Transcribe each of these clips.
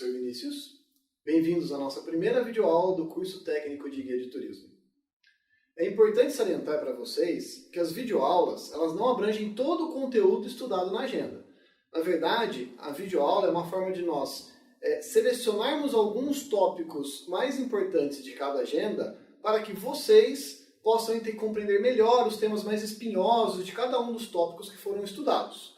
professor Vinícius. Bem-vindos à nossa primeira videoaula do curso técnico de guia de turismo. É importante salientar para vocês que as videoaulas elas não abrangem todo o conteúdo estudado na agenda. Na verdade, a videoaula é uma forma de nós selecionarmos alguns tópicos mais importantes de cada agenda para que vocês possam compreender melhor os temas mais espinhosos de cada um dos tópicos que foram estudados.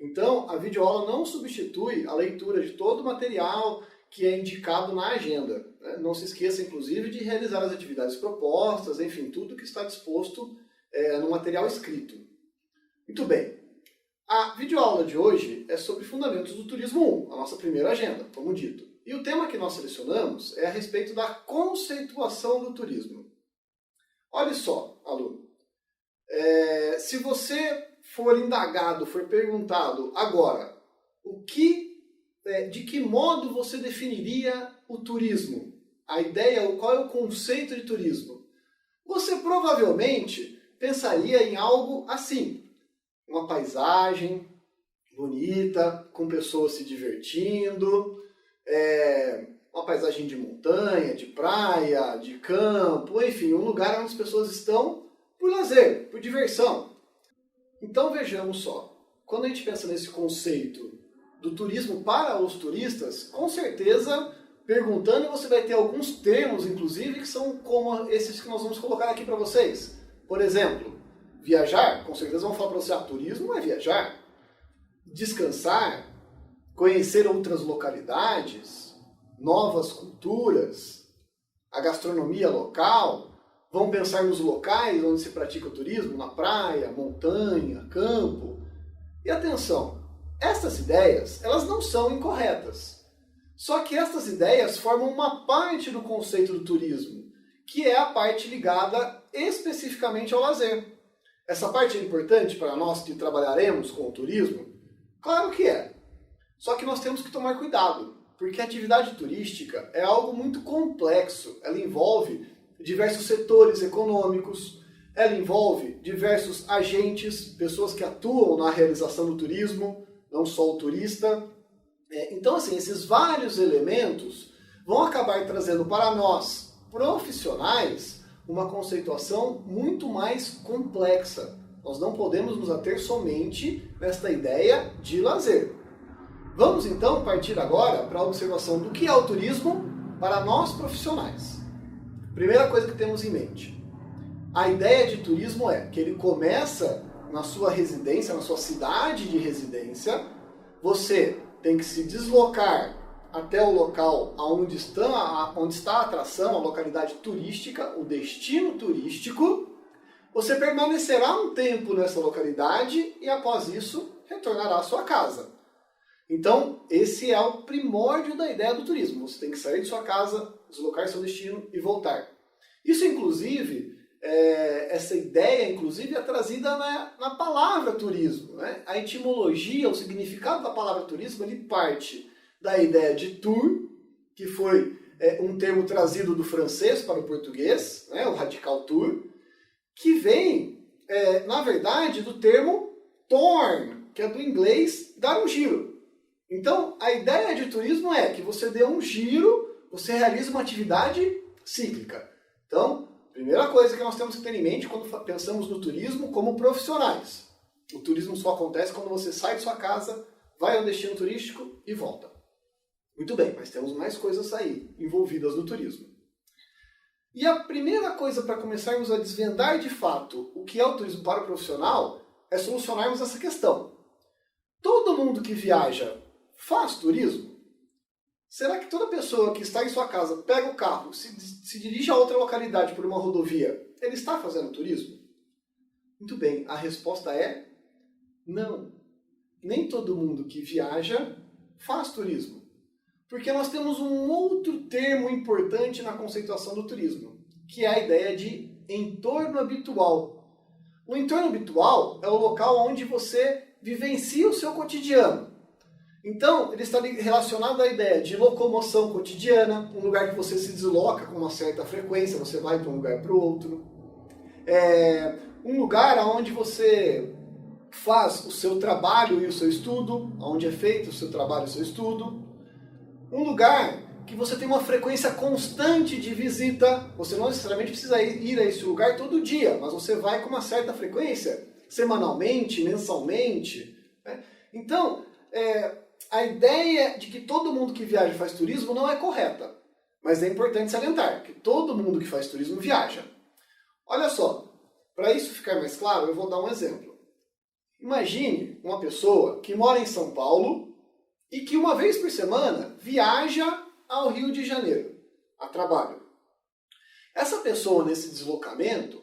Então, a videoaula não substitui a leitura de todo o material que é indicado na agenda. Não se esqueça, inclusive, de realizar as atividades propostas, enfim, tudo que está disposto no material escrito. Muito bem. A videoaula de hoje é sobre Fundamentos do Turismo 1, a nossa primeira agenda, como dito. E o tema que nós selecionamos é a respeito da conceituação do turismo. Olha só, aluno. Se você for indagado, for perguntado agora, de que modo você definiria o turismo? A ideia, qual é o conceito de turismo? Você provavelmente pensaria em algo assim: uma paisagem bonita, com pessoas se divertindo, uma paisagem de montanha, de praia, de campo, enfim, um lugar onde as pessoas estão por lazer, por diversão. Então vejamos só, quando a gente pensa nesse conceito do turismo para os turistas, com certeza, perguntando, você vai ter alguns termos, inclusive, que são como esses que nós vamos colocar aqui para vocês. Por exemplo, viajar, com certeza vão falar para você, turismo é viajar. Descansar, conhecer outras localidades, novas culturas, a gastronomia local. Vão pensar nos locais onde se pratica o turismo, na praia, montanha, campo. E atenção, estas ideias, elas não são incorretas. Só que estas ideias formam uma parte do conceito do turismo, que é a parte ligada especificamente ao lazer. Essa parte é importante para nós que trabalharemos com o turismo? Claro que é. Só que nós temos que tomar cuidado, porque a atividade turística é algo muito complexo. Ela envolve diversos setores econômicos, ela envolve diversos agentes, pessoas que atuam na realização do turismo, não só o turista. Então, assim, esses vários elementos vão acabar trazendo para nós, profissionais, uma conceituação muito mais complexa. Nós não podemos nos ater somente nesta ideia de lazer. Vamos, então, partir agora para a observação do que é o turismo para nós profissionais. Primeira coisa que temos em mente. A ideia de turismo é que ele começa na sua residência, na sua cidade de residência. Você tem que se deslocar até o local onde está a atração, a localidade turística, o destino turístico. Você permanecerá um tempo nessa localidade e, após isso, retornará à sua casa. Então, esse é o primórdio da ideia do turismo. Você tem que sair de sua casa, deslocar seu destino e voltar. Isso, inclusive, essa ideia, inclusive, é trazida na palavra turismo, né? A etimologia, o significado da palavra turismo, ele parte da ideia de tour, que foi um termo trazido do francês para o português, né? O radical tour, que vem, na verdade, do termo turn, que é do inglês dar um giro. Então, a ideia de turismo é que você dê um giro, você realiza uma atividade cíclica. Então, primeira coisa que nós temos que ter em mente quando pensamos no turismo como profissionais. O turismo só acontece quando você sai de sua casa, vai ao destino turístico e volta. Muito bem, mas temos mais coisas aí envolvidas no turismo. E a primeira coisa para começarmos a desvendar de fato o que é o turismo para o profissional é solucionarmos essa questão. Todo mundo que viaja faz turismo? Será que toda pessoa que está em sua casa, pega o carro, se dirige a outra localidade por uma rodovia, ele está fazendo turismo? Muito bem, a resposta é não. Nem todo mundo que viaja faz turismo. Porque nós temos um outro termo importante na conceituação do turismo, que é a ideia de entorno habitual. O entorno habitual é o local onde você vivencia o seu cotidiano. Então, ele está relacionado à ideia de locomoção cotidiana, um lugar que você se desloca com uma certa frequência, você vai de um lugar para o outro. Um lugar onde você faz o seu trabalho e o seu estudo, onde é feito o seu trabalho e o seu estudo. Um lugar que você tem uma frequência constante de visita. Você não necessariamente precisa ir a esse lugar todo dia, mas você vai com uma certa frequência, semanalmente, mensalmente, né? Então, a ideia de que todo mundo que viaja faz turismo não é correta. Mas é importante salientar que todo mundo que faz turismo viaja. Olha só, para isso ficar mais claro, eu vou dar um exemplo. Imagine uma pessoa que mora em São Paulo e que uma vez por semana viaja ao Rio de Janeiro, a trabalho. Essa pessoa, nesse deslocamento,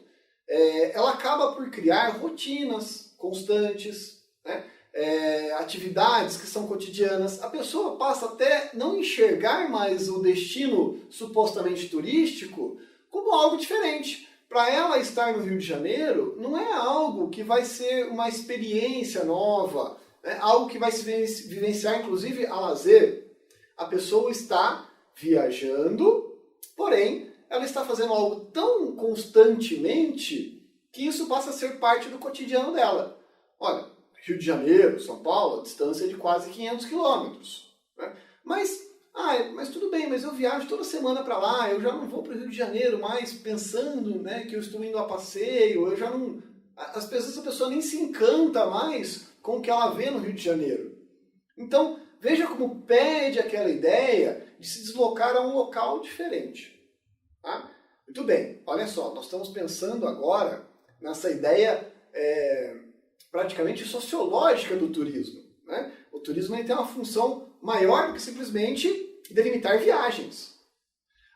ela acaba por criar rotinas constantes, né? Atividades que são cotidianas. A pessoa passa até não enxergar mais o destino supostamente turístico como algo diferente. Para ela estar no Rio de Janeiro não é algo que vai ser uma experiência nova, né? Algo que vai se vivenciar inclusive a lazer. A pessoa está viajando, porém ela está fazendo algo tão constantemente que isso passa a ser parte do cotidiano dela. Olha, Rio de Janeiro, São Paulo, a distância é de quase 500 quilômetros, né? Mas tudo bem, mas eu viajo toda semana para lá, eu já não vou para o Rio de Janeiro mais pensando, né, que eu estou indo a passeio, eu já não... Às vezes a pessoa nem se encanta mais com o que ela vê no Rio de Janeiro. Então, veja como perde aquela ideia de se deslocar a um local diferente. Tá? Muito bem, olha só, nós estamos pensando agora nessa ideia praticamente sociológica do turismo, né? O turismo tem uma função maior do que simplesmente delimitar viagens.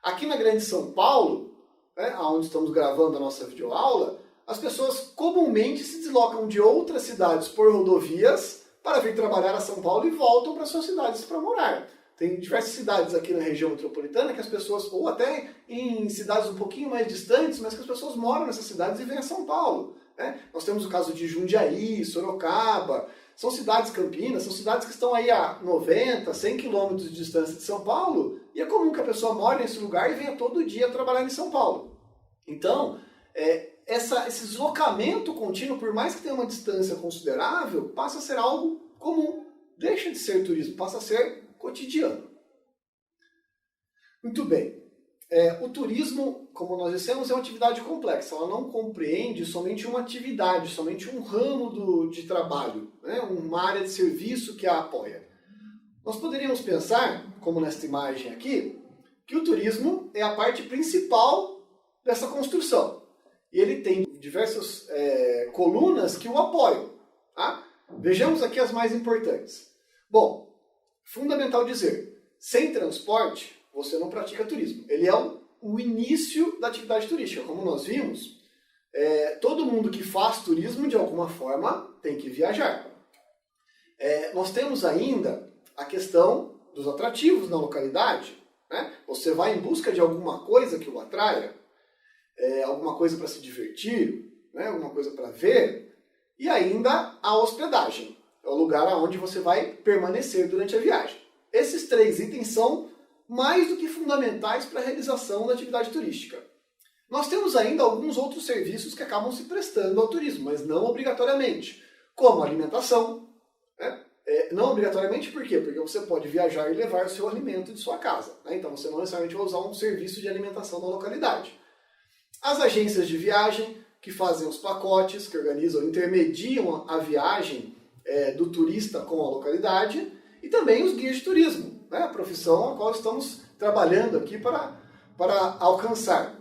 Aqui na Grande São Paulo, né, onde estamos gravando a nossa videoaula, as pessoas comumente se deslocam de outras cidades por rodovias para vir trabalhar a São Paulo e voltam para suas cidades para morar. Tem diversas cidades aqui na região metropolitana que as pessoas, ou até em cidades um pouquinho mais distantes, mas que as pessoas moram nessas cidades e vêm a São Paulo, né? Nós temos o caso de Jundiaí, Sorocaba, são cidades campinas, são cidades que estão aí a 90, 100 quilômetros de distância de São Paulo, e é comum que a pessoa more nesse lugar e venha todo dia trabalhar em São Paulo. Então, esse deslocamento contínuo, por mais que tenha uma distância considerável, passa a ser algo comum. Deixa de ser turismo, passa a ser cotidiano. Muito bem. O turismo, como nós dissemos, é uma atividade complexa. Ela não compreende somente uma atividade, somente um ramo de trabalho, né? Uma área de serviço que a apoia. Nós poderíamos pensar, como nesta imagem aqui, que o turismo é a parte principal dessa construção. E ele tem diversas colunas que o apoiam. Tá? Vejamos aqui as mais importantes. Bom, fundamental dizer, sem transporte, você não pratica turismo. Ele é o início da atividade turística. Como nós vimos, todo mundo que faz turismo, de alguma forma, tem que viajar. Nós temos ainda a questão dos atrativos na localidade, né? Você vai em busca de alguma coisa que o atraia, alguma coisa para se divertir, né? Alguma coisa para ver, e ainda a hospedagem. É o lugar onde você vai permanecer durante a viagem. Esses 3 itens são mais do que fundamentais para a realização da atividade turística. Nós temos ainda alguns outros serviços que acabam se prestando ao turismo, mas não obrigatoriamente, como alimentação, né? Não obrigatoriamente por quê? Porque você pode viajar e levar o seu alimento de sua casa, né? Então você não necessariamente vai usar um serviço de alimentação na localidade. As agências de viagem, que fazem os pacotes, que organizam, intermediam a viagem do turista com a localidade, e também os guias de turismo, né? A profissão a qual estamos trabalhando aqui para alcançar.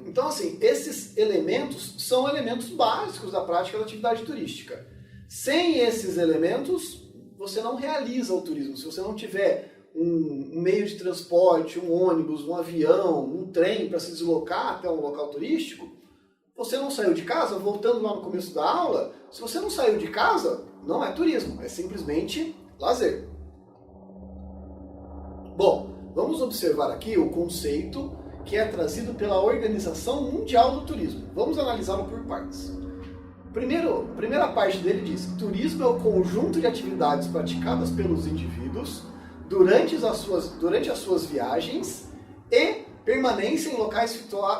Então, assim, esses elementos são elementos básicos da prática da atividade turística. Sem esses elementos, você não realiza o turismo. Se você não tiver um meio de transporte, um ônibus, um avião, um trem para se deslocar até um local turístico, você não saiu de casa, voltando lá no começo da aula, se você não saiu de casa, não é turismo, é simplesmente lazer. Bom, vamos observar aqui o conceito que é trazido pela Organização Mundial do Turismo. Vamos analisá-lo por partes. A primeira parte dele diz que turismo é o conjunto de atividades praticadas pelos indivíduos durante as suas viagens e permanência em locais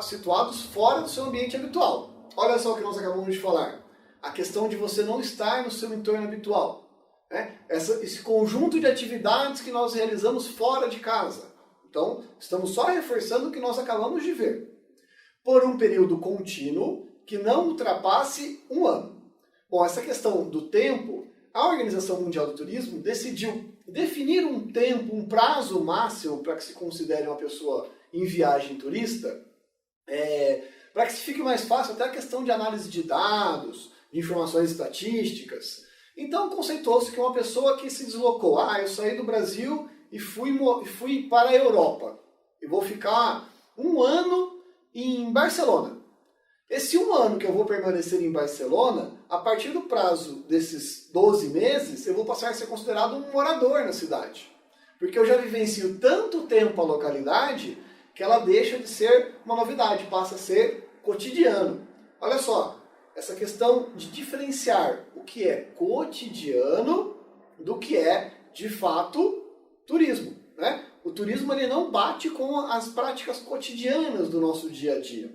situados fora do seu ambiente habitual. Olha só o que nós acabamos de falar. A questão de você não estar no seu entorno habitual. né? Esse conjunto de atividades que nós realizamos fora de casa. Então, estamos só reforçando o que nós acabamos de ver. Por um período contínuo que não ultrapasse um ano. Bom, essa questão do tempo, a Organização Mundial do Turismo decidiu definir um tempo, um prazo máximo para que se considere uma pessoa em viagem turista, para que se fique mais fácil até a questão de análise de dados, de informações estatísticas. Então, conceitou-se que uma pessoa que se deslocou, eu saí do Brasil e fui para a Europa, e vou ficar um ano em Barcelona. Esse um ano que eu vou permanecer em Barcelona, a partir do prazo desses 12 meses, eu vou passar a ser considerado um morador na cidade. Porque eu já vivencio tanto tempo a localidade que ela deixa de ser uma novidade, passa a ser cotidiano. Olha só, essa questão de diferenciar o que é cotidiano do que é, de fato, turismo, né? O turismo ele não bate com as práticas cotidianas do nosso dia a dia.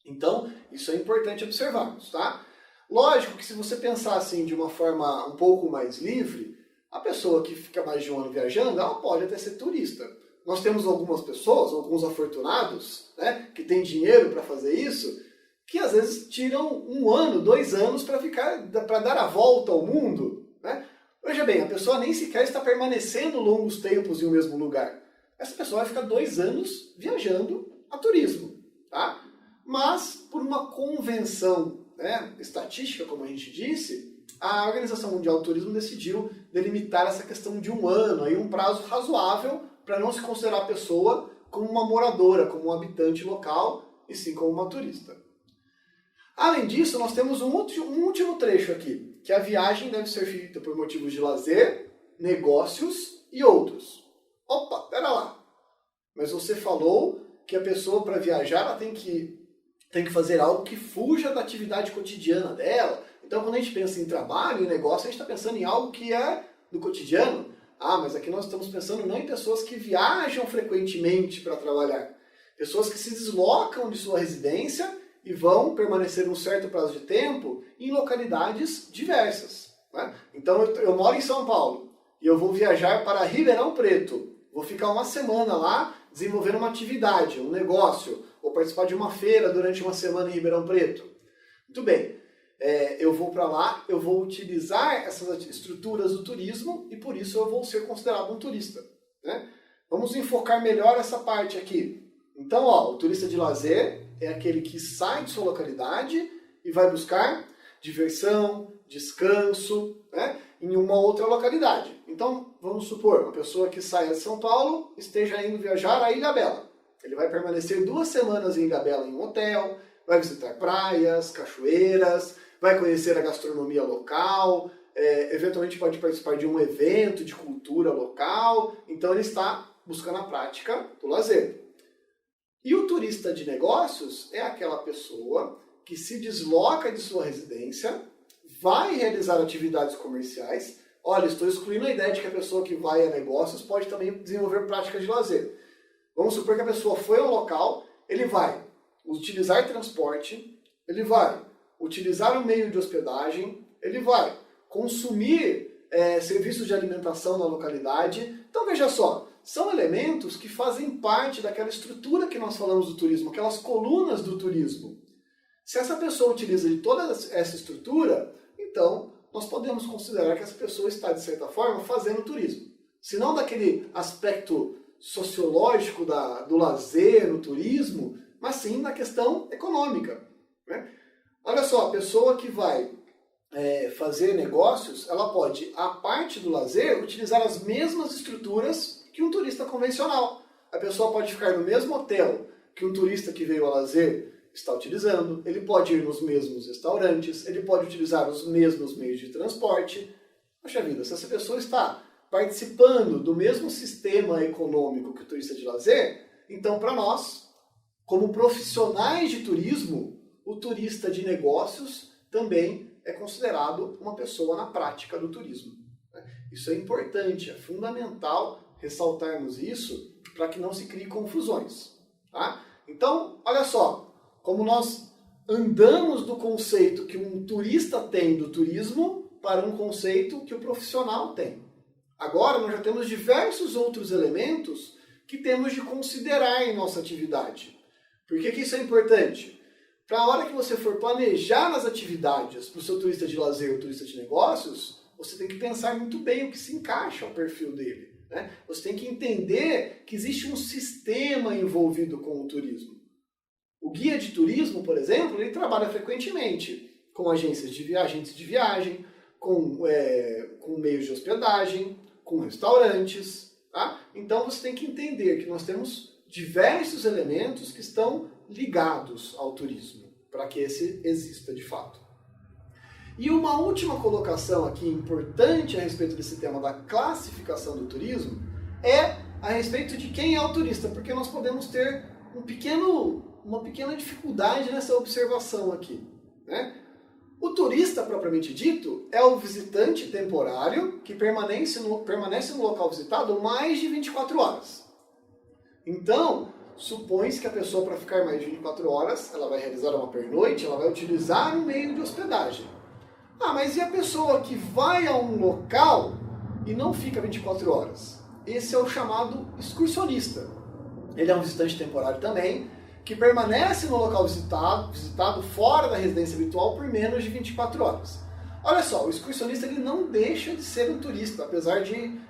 Então, isso é importante observarmos, tá? Lógico que se você pensar assim de uma forma um pouco mais livre, a pessoa que fica mais de um ano viajando, ela pode até ser turista. Nós temos algumas pessoas, alguns afortunados, né, que têm dinheiro para fazer isso, que às vezes tiram um ano, 2 anos para dar a volta ao mundo, né? Veja bem, a pessoa nem sequer está permanecendo longos tempos em um mesmo lugar. Essa pessoa vai ficar 2 anos viajando a turismo, tá? Mas, por uma convenção, né, estatística, como a gente disse, a Organização Mundial do Turismo decidiu delimitar essa questão de um ano, aí um prazo razoável para não se considerar a pessoa como uma moradora, como um habitante local, e sim como uma turista. Além disso, nós temos um último trecho aqui, que a viagem deve ser feita por motivos de lazer, negócios e outros. Opa, pera lá. Mas você falou que a pessoa, para viajar, ela tem que fazer algo que fuja da atividade cotidiana dela. Então, quando a gente pensa em trabalho, em negócio, a gente está pensando em algo que é do cotidiano. Mas aqui nós estamos pensando não em pessoas que viajam frequentemente para trabalhar. Pessoas que se deslocam de sua residência e vão permanecer um certo prazo de tempo em localidades diversas, né? Então, eu moro em São Paulo e eu vou viajar para Ribeirão Preto. Vou ficar uma semana lá desenvolvendo uma atividade, um negócio, ou participar de uma feira durante uma semana em Ribeirão Preto. Muito bem, eu vou para lá, eu vou utilizar essas estruturas do turismo e por isso eu vou ser considerado um turista, né? Vamos enfocar melhor essa parte aqui. Então, o turista de lazer é aquele que sai de sua localidade e vai buscar diversão, descanso, né, em uma outra localidade. Então, vamos supor, uma pessoa que saia de São Paulo esteja indo viajar a Ilhabela. Ele vai permanecer 2 semanas em Ilhabela em um hotel, vai visitar praias, cachoeiras, vai conhecer a gastronomia local, eventualmente pode participar de um evento de cultura local. Então, ele está buscando a prática do lazer. E o turista de negócios é aquela pessoa que se desloca de sua residência, vai realizar atividades comerciais. Olha, estou excluindo a ideia de que a pessoa que vai a negócios pode também desenvolver práticas de lazer. Vamos supor que a pessoa foi ao local, ele vai utilizar transporte, ele vai utilizar o meio de hospedagem, ele vai consumir serviços de alimentação na localidade. Então veja só, são elementos que fazem parte daquela estrutura que nós falamos do turismo, aquelas colunas do turismo. Se essa pessoa utiliza de toda essa estrutura, então nós podemos considerar que essa pessoa está, de certa forma, fazendo turismo. Se não daquele aspecto sociológico do lazer no turismo, mas sim na questão econômica, né? Olha só, a pessoa que vai fazer negócios, ela pode, à parte do lazer, utilizar as mesmas estruturas que um turista convencional. A pessoa pode ficar no mesmo hotel que um turista que veio a lazer está utilizando, ele pode ir nos mesmos restaurantes, ele pode utilizar os mesmos meios de transporte. Poxa vida, se essa pessoa está participando do mesmo sistema econômico que o turista de lazer, então para nós, como profissionais de turismo, o turista de negócios também é considerado uma pessoa na prática do turismo. Isso é importante, é fundamental ressaltarmos isso para que não se criem confusões, tá? Então, olha só, como nós andamos do conceito que um turista tem do turismo, para um conceito que o profissional tem. Agora nós já temos diversos outros elementos que temos de considerar em nossa atividade. Por que isso é importante? Para a hora que você for planejar nas atividades para o seu turista de lazer ou turista de negócios, você tem que pensar muito bem o que se encaixa ao perfil dele, né? Você tem que entender que existe um sistema envolvido com o turismo. O guia de turismo, por exemplo, ele trabalha frequentemente com agentes de viagem, com meios de hospedagem, com restaurantes. Tá? Então você tem que entender que nós temos diversos elementos que estão ligados ao turismo, para que esse exista de fato. E uma última colocação aqui importante a respeito desse tema da classificação do turismo é a respeito de quem é o turista, porque nós podemos ter uma pequena dificuldade nessa observação aqui, né? O turista, propriamente dito, é o visitante temporário que permanece no local visitado mais de 24 horas. Então, supõe-se que a pessoa, para ficar mais de 24 horas, ela vai realizar uma pernoite, ela vai utilizar um meio de hospedagem. Ah, mas e a pessoa que vai a um local e não fica 24 horas? Esse é o chamado excursionista. Ele é um visitante temporário também, que permanece no local visitado fora da residência habitual por menos de 24 horas. Olha só, o excursionista ele não deixa de ser um turista, apesar de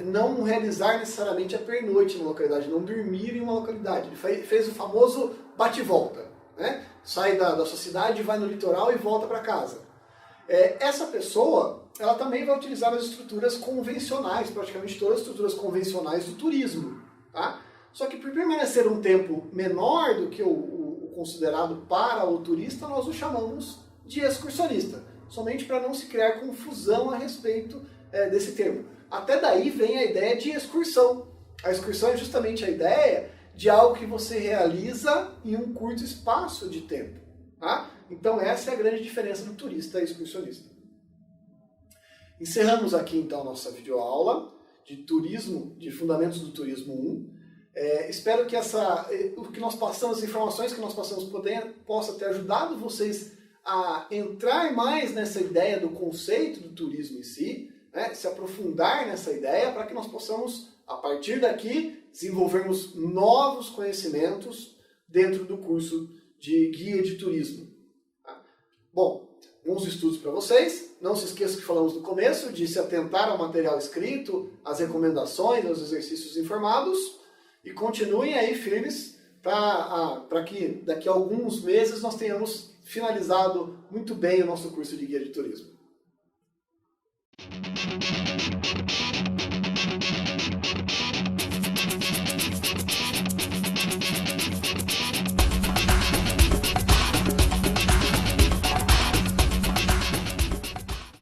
não realizar necessariamente a pernoite na localidade, não dormir em uma localidade. Ele fez o famoso bate-volta, né? Sai da sua cidade, vai no litoral e volta para casa. Essa pessoa, ela também vai utilizar as estruturas convencionais, praticamente todas as estruturas convencionais do turismo, tá? Só que por permanecer um tempo menor do que o considerado para o turista, nós o chamamos de excursionista, somente para não se criar confusão a respeito desse termo. Até daí vem a ideia de excursão. A excursão é justamente a ideia de algo que você realiza em um curto espaço de tempo. Tá? Então essa é a grande diferença do turista e excursionista. Encerramos aqui então a nossa videoaula de turismo, de Fundamentos do Turismo 1. Espero que o que nós passamos, as informações que nós passamos possa ter ajudado vocês a entrar mais nessa ideia do conceito do turismo em si, né? Se aprofundar nessa ideia para que nós possamos, a partir daqui, desenvolvermos novos conhecimentos dentro do curso de guia de turismo. Tá? Bom, bons estudos para vocês. Não se esqueçam que falamos no começo de se atentar ao material escrito, às recomendações, aos exercícios informados. E continuem aí firmes para que daqui a alguns meses nós tenhamos finalizado muito bem o nosso curso de guia de turismo.